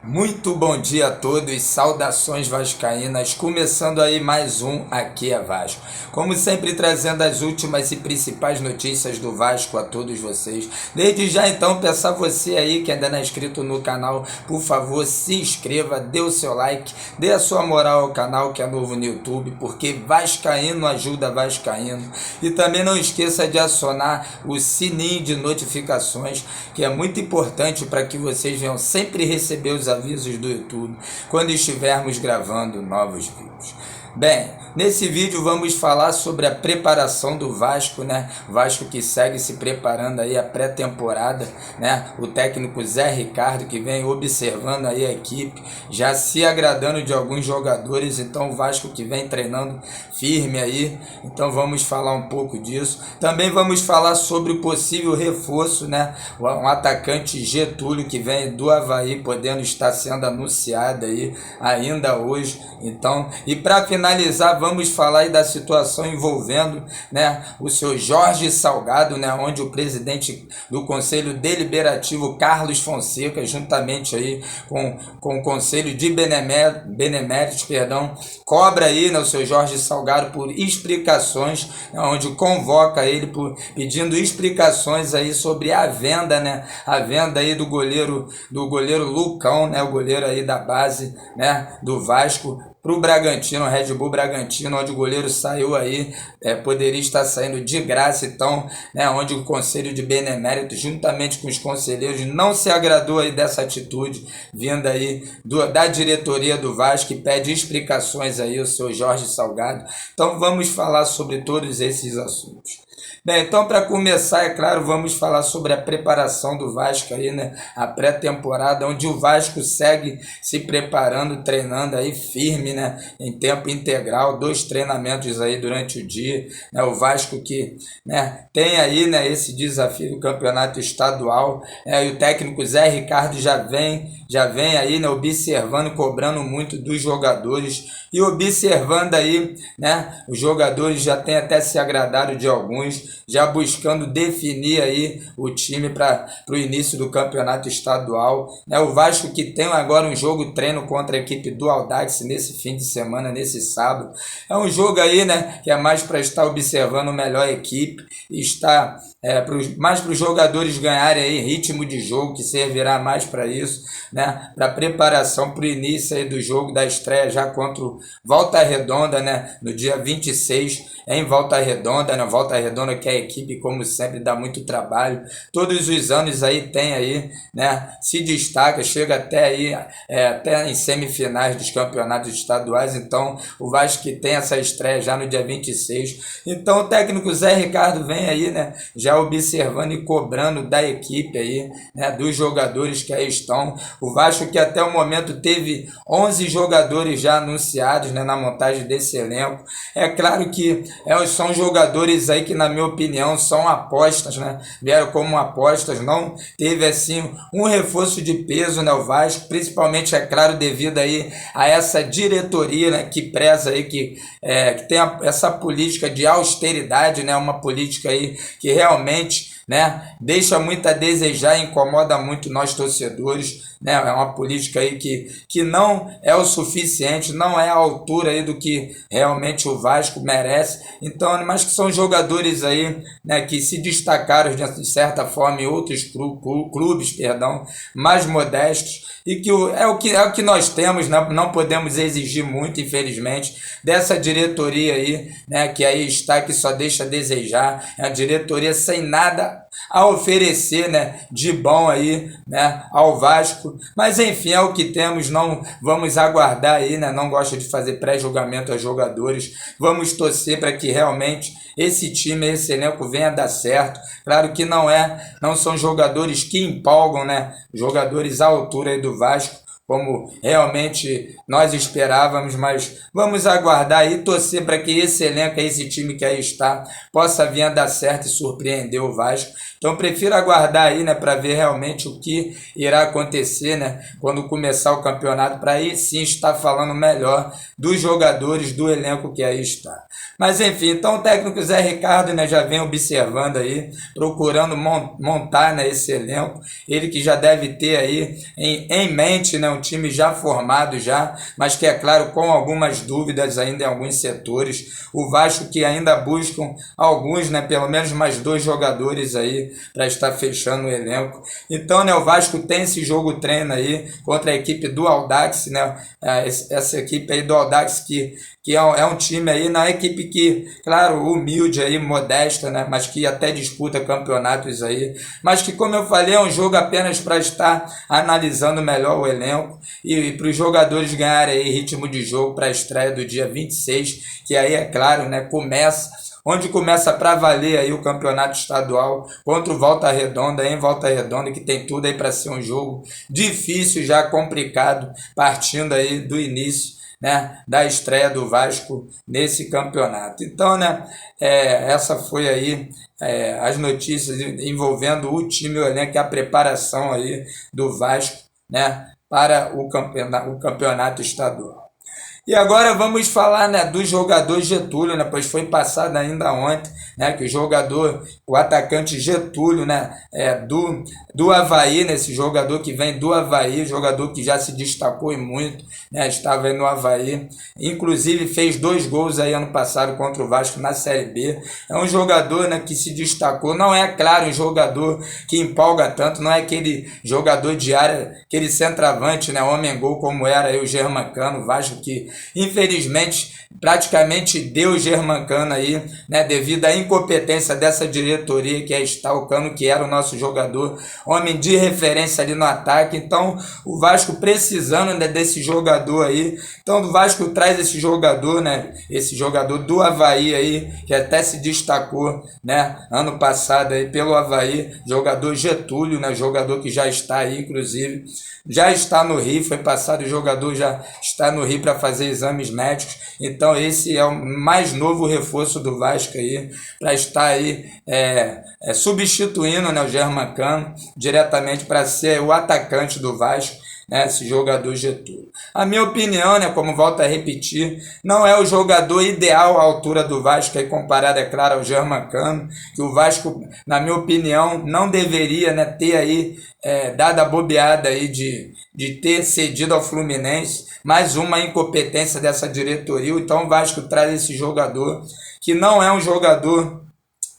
Muito bom dia a todos, saudações vascaínas, começando aí mais um Aqui é Vasco. Como sempre trazendo as últimas e principais notícias do Vasco a todos vocês. Desde já então peço a você aí que ainda não é inscrito no canal, por favor se inscreva, dê o seu like, dê a sua moral ao canal que é novo no YouTube, porque vascaíno ajuda vascaíno. E também não esqueça de acionar o sininho de notificações, que é muito importante para que vocês venham sempre receber os avisos do YouTube quando estivermos gravando novos vídeos. Bem, nesse vídeo vamos falar sobre a preparação do Vasco, né? Vasco que segue se preparando aí a pré-temporada, né? O técnico Zé Ricardo que vem observando aí a equipe, já se agradando de alguns jogadores, então o Vasco que vem treinando firme aí, então vamos falar um pouco disso. Também vamos falar sobre o possível reforço, né? Um atacante Getúlio que vem do Avaí, podendo estar sendo anunciado aí ainda hoje, então, e para finalizar, vamos falar aí da situação envolvendo, né, o seu Jorge Salgado, né, onde o presidente do Conselho Deliberativo, Carlos Fonseca, juntamente aí com o Conselho de Beneméritos, cobra aí, né, o seu Jorge Salgado por explicações, né, onde convoca ele pedindo explicações aí sobre a venda, né, a venda aí do goleiro Lucão, né, o goleiro aí da base, né, do Vasco, para o Bragantino, Red Bull Bragantino, onde o goleiro saiu aí, poderia estar saindo de graça, então, né, onde o Conselho de Benemérito, juntamente com os conselheiros, não se agradou aí dessa atitude vinda aí da diretoria do Vasco, que pede explicações aí ao seu Jorge Salgado. Então vamos falar sobre todos esses assuntos. Bem, então para começar, é claro, vamos falar sobre a preparação do Vasco aí, né? A pré-temporada, onde o Vasco segue se preparando, treinando aí firme, né? Em tempo integral, 2 treinamentos aí durante o dia, né? O Vasco que, né, tem aí, né, esse desafio do campeonato estadual, e o técnico Zé Ricardo já vem aí, né, observando, cobrando muito dos jogadores e observando aí, né, os jogadores já têm até se agradado de alguns, já buscando definir aí o time para o início do campeonato estadual, né? O Vasco que tem agora um jogo treino contra a equipe do Audax nesse fim de semana, nesse sábado. É um jogo aí, né, que é mais para estar observando a melhor equipe e estar mais para os jogadores ganharem aí ritmo de jogo, que servirá mais para isso, né, para preparação para o início aí do jogo da estreia já contra o Volta Redonda, né, no dia 26 em Volta Redonda, né, Volta Redonda que é a equipe como sempre dá muito trabalho, todos os anos aí tem aí, né, se destaca, chega até aí, até em semifinais dos campeonatos estaduais, então o Vasco que tem essa estreia já no dia 26, então o técnico Zé Ricardo vem aí, né, já observando e cobrando da equipe aí, né, dos jogadores que aí estão. O Vasco que até o momento teve 11 jogadores já anunciados, né, na montagem desse elenco. É claro que são jogadores aí que, na minha opinião, são apostas, né, vieram como apostas, não teve assim um reforço de peso, né, o Vasco, principalmente, é claro, devido aí a essa diretoria, né, que preza aí, que tem essa política de austeridade, né, uma política aí que realmente, né, deixa muito a desejar e incomoda muito nós torcedores, né, é uma política aí que não é o suficiente, não é a altura aí do que realmente o Vasco merece, então, mas que são jogadores aí, né, que se destacaram de certa forma em outros clubes, mais modestos, e que é o que nós temos, né? Não podemos exigir muito, infelizmente, dessa diretoria aí, né, que aí está, que só deixa a desejar, é a diretoria sem nada a oferecer, né, de bom aí, né, ao Vasco, mas enfim, é o que temos, não vamos aguardar aí, né, não gosto de fazer pré-julgamento a jogadores, vamos torcer para que realmente esse time, esse elenco venha dar certo. Claro que não são jogadores que empolgam, né, jogadores à altura aí do Vasco, como realmente nós esperávamos, mas vamos aguardar e torcer para que esse elenco, esse time que aí está, possa vir a dar certo e surpreender o Vasco. Então prefiro aguardar aí, né, para ver realmente o que irá acontecer, né, quando começar o campeonato, para aí sim estar falando melhor dos jogadores, do elenco que aí está. Mas enfim, então o técnico Zé Ricardo, né, já vem observando aí, procurando montar, né, esse elenco, ele que já deve ter aí em mente, né, um time já formado já, mas que é claro com algumas dúvidas ainda em alguns setores. O Vasco que ainda buscam alguns, né, pelo menos mais 2 jogadores aí para estar fechando o elenco. Então, né, o Vasco tem esse jogo treino aí contra a equipe do Audax, né, essa equipe aí do Audax que é um time aí, não é equipe que, claro, humilde aí, modesta, né, mas que até disputa campeonatos aí, mas que, como eu falei, é um jogo apenas para estar analisando melhor o elenco e para os jogadores ganharem aí ritmo de jogo para a estreia do dia 26, que aí, é claro, né, onde começa para valer aí o campeonato estadual contra o Volta Redonda, em Volta Redonda, que tem tudo aí para ser um jogo difícil, já complicado, partindo aí do início, né, da estreia do Vasco nesse campeonato. Então, né, essa foi aí as notícias envolvendo o time, o elenco, a preparação aí do Vasco, né, para o campeonato estadual. E agora vamos falar, né, do jogador Getúlio, né, pois foi passado ainda ontem, né, que o atacante Getúlio, né, do Avaí, né, esse jogador que vem do Avaí, jogador que já se destacou e muito, né, estava aí no Avaí, inclusive fez 2 gols aí ano passado contra o Vasco na Série B. É um jogador, né, que se destacou, não é, claro, um jogador que empolga tanto, não é aquele jogador de área, aquele centroavante, né, homem-gol como era aí o Germancano, o Vasco que infelizmente praticamente deu o Germancano aí, né, devido à incompetência dessa diretoria que é Stalcano, que era o nosso jogador, homem de referência ali no ataque. Então o Vasco precisando, né, desse jogador aí, então o Vasco traz esse jogador, né, esse jogador do Avaí aí, que até se destacou, né, ano passado aí pelo Avaí, jogador Getúlio, né, jogador que já está aí, inclusive já está no Rio, foi passado, o jogador já está no Rio para fazer exames médicos. Então esse é o mais novo reforço do Vasco aí, para estar aí substituindo, né, o Germancano diretamente para ser o atacante do Vasco, né, esse jogador Getúlio. A minha opinião, né, como volto a repetir, não é o jogador ideal à altura do Vasco, aí comparado, é claro, ao Germancano, que o Vasco, na minha opinião, não deveria, né, ter aí dado a bobeada aí de ter cedido ao Fluminense, mais uma incompetência dessa diretoria. Então o Vasco traz esse jogador, que não é um jogador,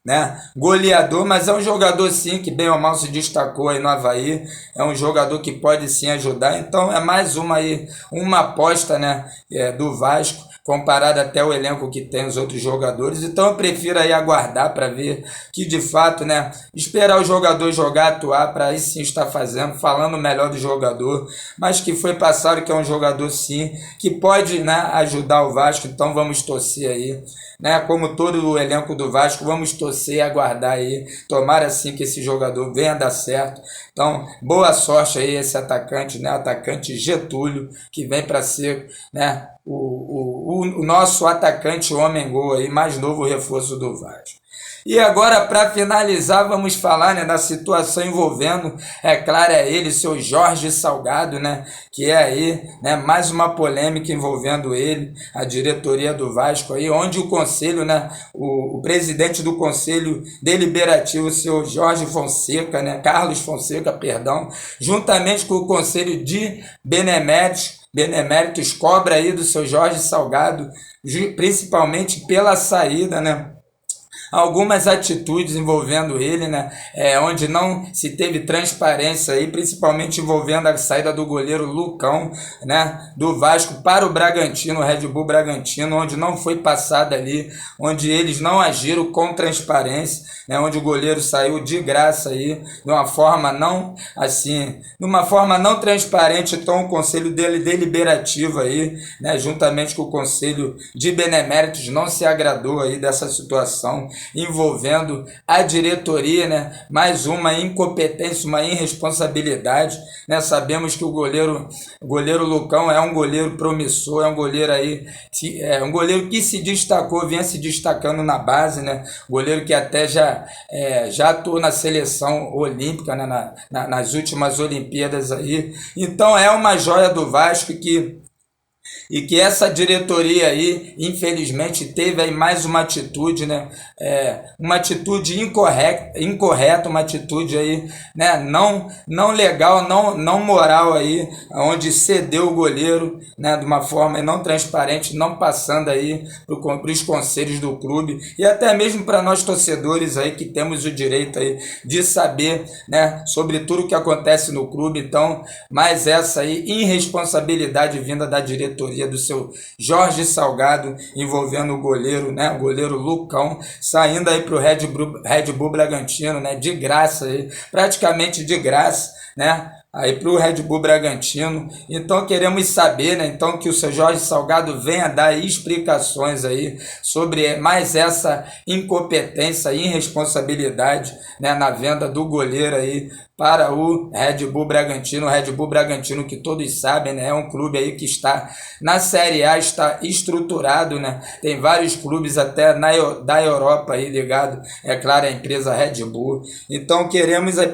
né, goleador, mas é um jogador sim que bem ou mal se destacou aí no Avaí, é um jogador que pode sim ajudar. Então é mais uma aí, uma aposta, né, do Vasco, comparado até o elenco que tem os outros jogadores. Então eu prefiro aí aguardar para ver que de fato, né, esperar o jogador jogar, atuar, para aí sim estar falando melhor do jogador, mas que foi passado que é um jogador sim, que pode, né, ajudar o Vasco. Então vamos torcer aí, né, como todo o elenco do Vasco, vamos torcer e aguardar aí, tomara assim que esse jogador venha dar certo. Então boa sorte aí esse atacante, né, atacante Getúlio, que vem para ser, né, o nosso atacante homem-gol aí, mais novo reforço do Vasco. E agora, para finalizar, vamos falar, né, da situação envolvendo, é claro, ele, seu Jorge Salgado, né, que é aí, né, mais uma polêmica envolvendo ele, a diretoria do Vasco aí, onde o conselho, né, o presidente do conselho deliberativo, seu Jorge Fonseca, né, Carlos Fonseca, perdão, juntamente com o conselho de Beneméritos, cobra aí do seu Jorge Salgado, principalmente pela saída, né, algumas atitudes envolvendo ele, né, onde não se teve transparência aí, principalmente envolvendo a saída do goleiro Lucão, né, do Vasco para o Bragantino, Red Bull Bragantino, onde não foi passada ali, onde eles não agiram com transparência, né, onde o goleiro saiu de graça aí, de uma forma não transparente. Então o conselho deliberativo aí, né, juntamente com o conselho de Beneméritos, não se agradou aí dessa situação envolvendo a diretoria, né? Mais uma incompetência, uma irresponsabilidade, né? Sabemos que o goleiro Lucão é um goleiro promissor, é um goleiro aí, um goleiro que se destacou, vinha se destacando na base, né? Goleiro que até já atuou na seleção olímpica, né? nas últimas Olimpíadas aí. Então é uma joia do Vasco e que essa diretoria aí, infelizmente, teve aí mais uma atitude, né? Uma atitude incorreta, uma atitude aí, né? Não legal, não moral aí, onde cedeu o goleiro, né? De uma forma não transparente, não passando aí para os conselhos do clube e até mesmo para nós torcedores aí que temos o direito aí de saber, né? Sobre tudo que acontece no clube. Então, mais essa aí irresponsabilidade vinda da diretoria do seu Jorge Salgado, envolvendo o goleiro, né? O goleiro Lucão, saindo aí para o Red Bull Bragantino, né? De graça aí, praticamente de graça, né? Aí para o Red Bull Bragantino. Então queremos saber, né? Então que o seu Jorge Salgado venha dar explicações aí sobre mais essa incompetência e irresponsabilidade, né? Na venda do goleiro aí para o Red Bull Bragantino. O Red Bull Bragantino, que todos sabem, né? É um clube aí que está na Série A, está estruturado, né? Tem vários clubes até da Europa aí ligado, é claro, a empresa Red Bull. Então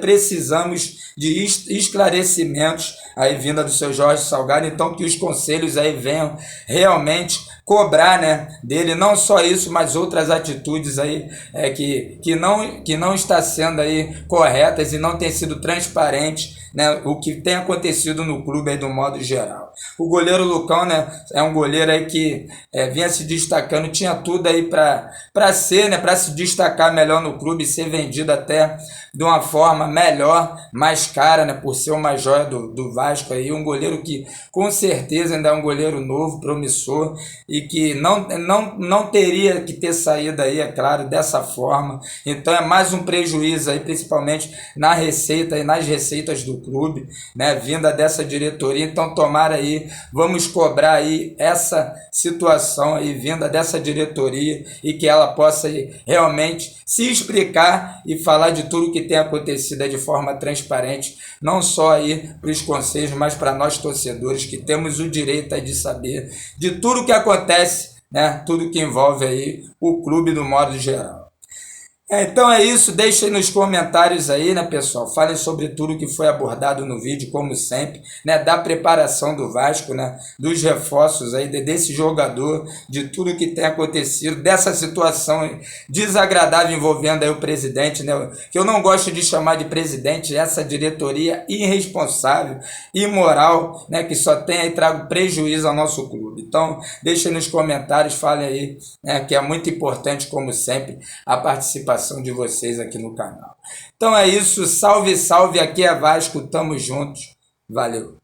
precisamos de esclarecimentos aí vinda do seu Jorge Salgado, então que os conselhos aí venham realmente cobrar, né, dele não só isso, mas outras atitudes aí que não está sendo aí corretas e não tem sido transparente, né, o que tem acontecido no clube aí do modo geral. O goleiro Lucão, né, é um goleiro aí que vinha se destacando, tinha tudo aí para ser, né, para se destacar melhor no clube e ser vendido até de uma forma melhor, mais cara, né, por ser uma joia do Vasco aí, um goleiro que com certeza ainda é um goleiro novo, promissor e que não teria que ter saído aí, é claro, dessa forma. Então é mais um prejuízo aí, principalmente na receita e nas receitas do clube, né, vinda dessa diretoria. Então tomara aí, vamos cobrar aí essa situação aí vinda dessa diretoria e que ela possa aí realmente se explicar e falar de tudo que tem acontecido de forma transparente, não só aí para os conselhos, mas para nós torcedores que temos o direito aí de saber de tudo que acontece, né? Tudo que envolve aí o clube do modo geral. Então é isso, deixem nos comentários aí, né, pessoal? Falem sobre tudo que foi abordado no vídeo, como sempre, né, da preparação do Vasco, né, dos reforços aí, desse jogador, de tudo que tem acontecido, dessa situação desagradável envolvendo aí o presidente, né, que eu não gosto de chamar de presidente, essa diretoria irresponsável, imoral, né, que só tem aí trago prejuízo ao nosso clube. Então, deixem nos comentários, falem aí, né, que é muito importante, como sempre, a participação de vocês aqui no canal. Então é isso, salve, salve, aqui é Vasco, tamo juntos, valeu.